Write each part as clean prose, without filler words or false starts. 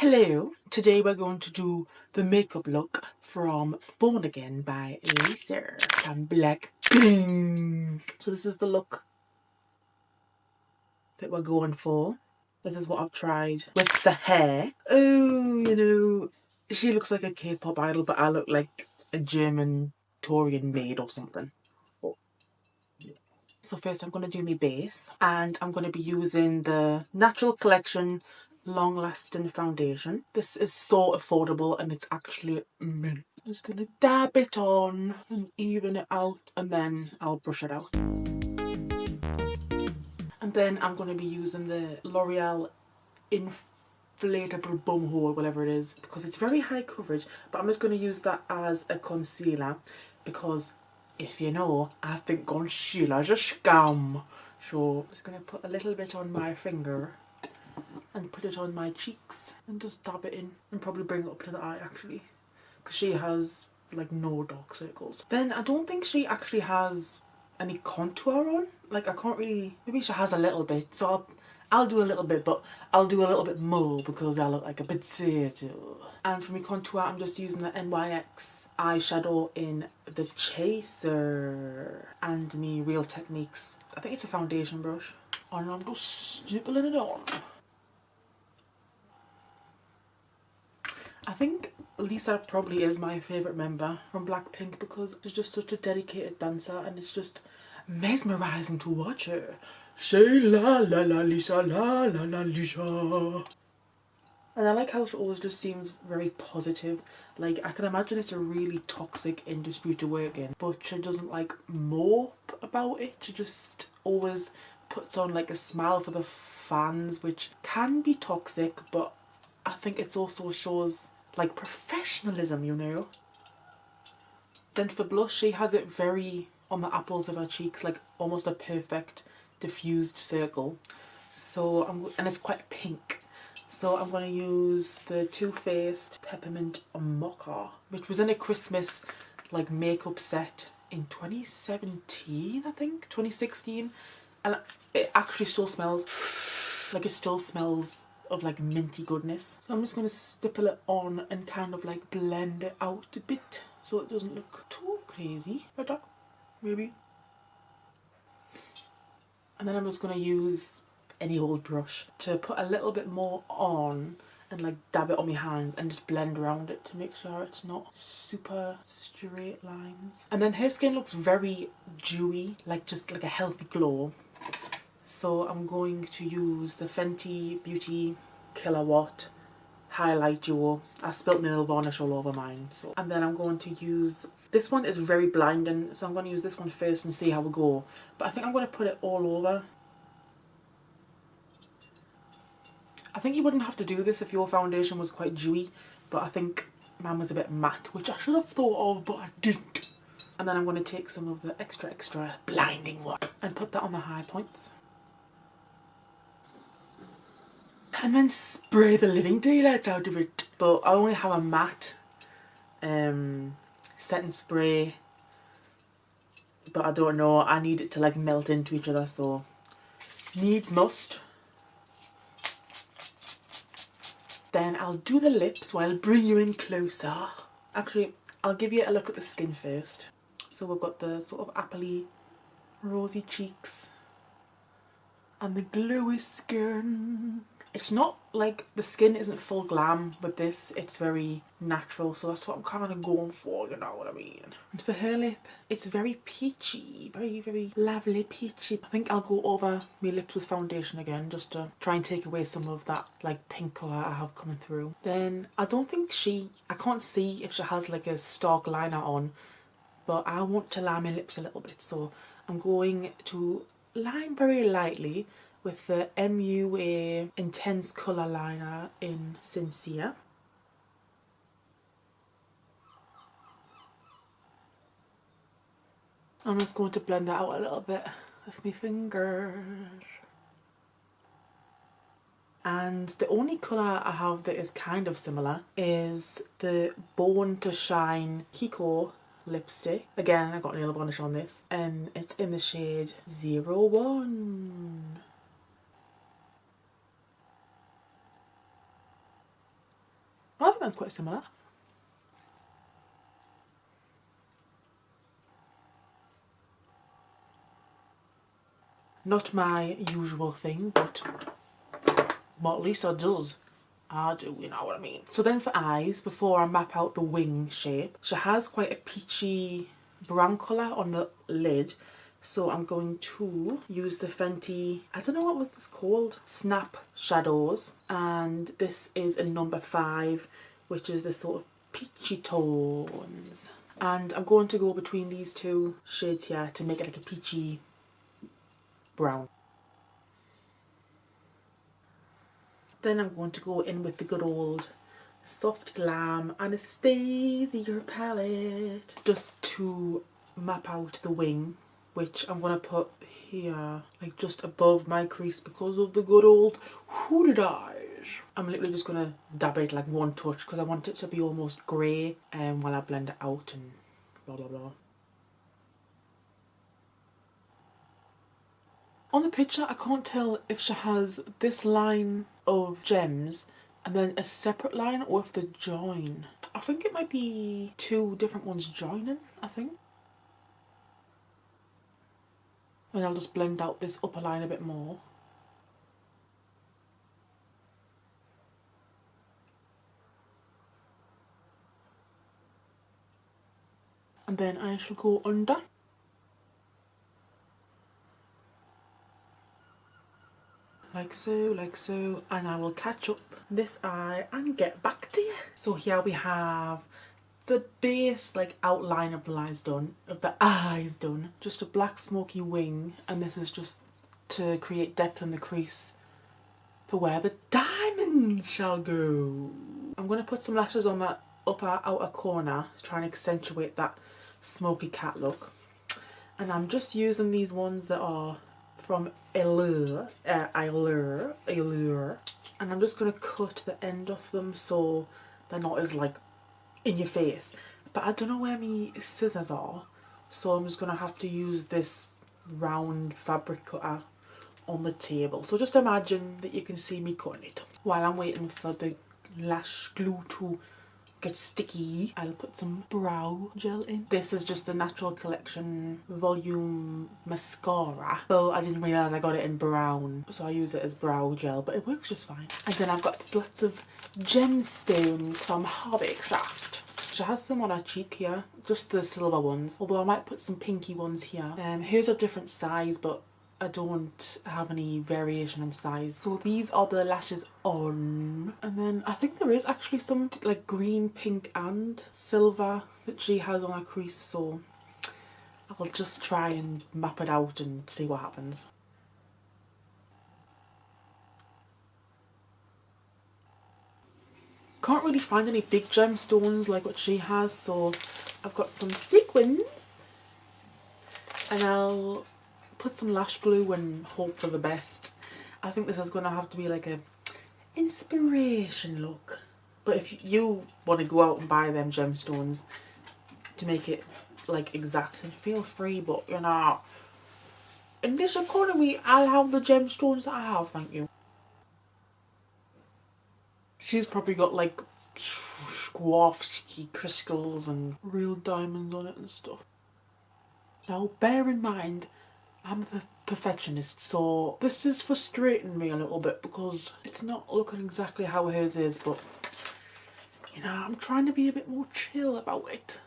Hello, today we're going to do the makeup look from Born Again by Lisa from BLACKPINK. So this is the look that we're going for. This is what I've tried with the hair. Oh, she looks like a K-pop idol, but I look like a German Torian maid or something. So first I'm going to do my base, and I'm going to be using the Natural Collection Long Lasting Foundation. This is so affordable and it's actually mint. I'm just going to dab it on and even it out, and then I'll brush it out. And then I'm going to be using the L'Oreal Inflatable Bum Hole, whatever it is, because it's very high coverage, but I'm just going to use that as a concealer because if you know, I think concealer's a scam. So I'm just going to put a little bit on my finger and put it on my cheeks and just dab it in and probably bring it up to the eye actually, because she has like no dark circles. Then I don't think she actually has any contour on. Like I can't really, maybe she has a little bit, so I'll do a little bit, but I'll do a little bit more because I look like a potato. And for my contour, I'm just using the NYX eyeshadow in the Chaser and me Real Techniques. I think it's a foundation brush. And I'm just stippling it on. I think Lisa probably is my favourite member from BLACKPINK because she's just such a dedicated dancer and it's just mesmerising to watch her. Say la la la Lisa, la la la Lisa. And I like how she always just seems very positive. Like I can imagine it's a really toxic industry to work in, but she doesn't like mope about it. She just always puts on like a smile for the fans, which can be toxic, but I think it also shows like professionalism, you know. Then for blush, she has it very on the apples of her cheeks, like almost a perfect diffused circle. So and it's quite pink. So I'm going to use the Too Faced Peppermint Mocha, which was in a Christmas like makeup set in 2017, I think, 2016. And it actually still smells, like it still smells of like minty goodness. So I'm just going to stipple it on and kind of like blend it out a bit so it doesn't look too crazy. Like that, maybe. And then I'm just going to use any old brush to put a little bit more on and like dab it on my hand and just blend around it to make sure it's not super straight lines. And then her skin looks very dewy, like just like a healthy glow. So I'm going to use the Fenty Beauty Kilowatt Highlight Duo. I spilt nail varnish all over mine. So, and then I'm going to use, this one is very blinding, so I'm going to use this one first and see how we go. But I think I'm going to put it all over. I think you wouldn't have to do this if your foundation was quite dewy, but I think mine was a bit matte, which I should have thought of, but I didn't. And then I'm going to take some of the extra blinding one and put that on the high points. And then spray the living daylights out of it. But I only have a matte setting spray, but I don't know, I need it to like melt into each other, so needs must. Then I'll do the lips, so I'll bring you in closer. Actually, I'll give you a look at the skin first. So we've got the sort of appley, rosy cheeks and the glowy skin. It's not like, the skin isn't full glam with this, it's very natural, so that's what I'm kind of going for, you know what I mean. And for her lip, it's very peachy, very lovely peachy. I think I'll go over my lips with foundation again, just to try and take away some of that like pink colour I have coming through. Then I don't think I can't see if she has like a stark liner on, but I want to line my lips a little bit, so I'm going to line very lightly with the MUA Intense Colour Liner in Sincere. I'm just going to blend that out a little bit with my fingers. And the only colour I have that is kind of similar is the Born to Shine Kiko lipstick. Again, I got nail varnish on this, and it's in the shade 01. that's quite similar. Not my usual thing, but what Lisa does, I do, you know what I mean. So then for eyes, before I map out the wing shape, she has quite a peachy brown colour on the lid. So I'm going to use the Fenty, I don't know what was this called, Snap Shadows. And this is a number 5, which is the sort of peachy tones. And I'm going to go between these two shades here to make it like a peachy brown. Then I'm going to go in with the good old Soft Glam Anastasia palette just to map out the wing, which I'm going to put here, like just above my crease because of the good old hooded eyes. I'm literally just going to dab it like one touch because I want it to be almost grey while I blend it out and blah blah blah. On the picture I can't tell if she has this line of gems and then a separate line or if they join. I think it might be two different ones joining, I think. And I'll just blend out this upper line a bit more. And then I shall go under. Like so, and I will catch up this eye and get back to you. So here we have the base like outline of the eyes done, just a black smoky wing, and this is just to create depth in the crease for where the diamonds shall go. I'm going to put some lashes on that upper outer corner to try and accentuate that smoky cat look, and I'm just using these ones that are from Allure, and I'm just going to cut the end of them so they're not as like in your face. But I don't know where my scissors are, so I'm just going to have to use this round fabric cutter on the table. So just imagine that you can see me cutting it. While I'm waiting for the lash glue to get sticky, I'll put some brow gel in. This is just the Natural Collection Volume Mascara. So I didn't realise I got it in brown, so I use it as brow gel, but it works just fine. And then I've got lots of gemstones from Hobbycraft. She has some on her cheek here, just the silver ones, although I might put some pinky ones here. Here's a different size, but I don't have any variation in size. So these are the lashes on, and then I think there is actually some like green, pink and silver that she has on her crease, so I'll just try and map it out and see what happens. Can't really find any big gemstones like what she has, so I've got some sequins, and I'll put some lash glue and hope for the best. I think this is going to have to be like a inspiration look, but if you want to go out and buy them gemstones to make it like exact, then feel free, but you know, in this economy I'll have the gemstones that I have, thank you. She's probably got like Swarovski crystals and real diamonds on it and stuff. Now bear in mind, I'm a perfectionist, so this is frustrating me a little bit because it's not looking exactly how hers is, but you know, I'm trying to be a bit more chill about it.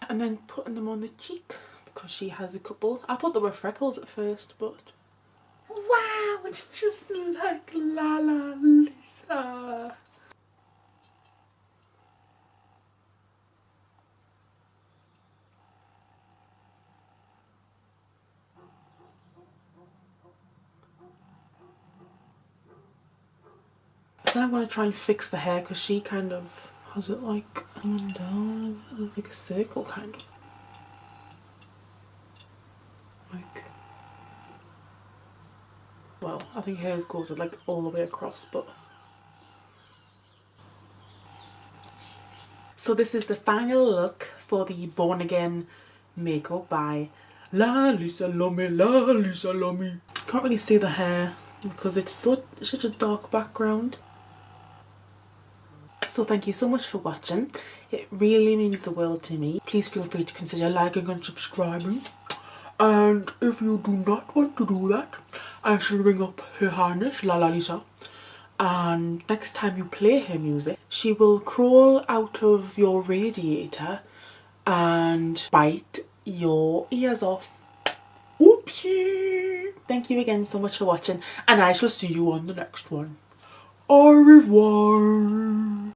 And then putting them on the cheek because she has a couple. I thought they were freckles at first, but wow, it's just like Lala Lisa. Then I'm going to try and fix the hair because she kind of has it like coming down, like a circle kind of. Like, well, I think hers goes like all the way across, but. So this is the final look for the Born Again makeup by La Lisa love me, la Lisa love me. Can't really see the hair because it's such a dark background. So thank you so much for watching. It really means the world to me. Please feel free to consider liking and subscribing. And if you do not want to do that, I shall ring up Her Highness La Lisa. And next time you play her music, she will crawl out of your radiator and bite your ears off. Oopsie! Thank you again so much for watching, and I shall see you on the next one. Au revoir!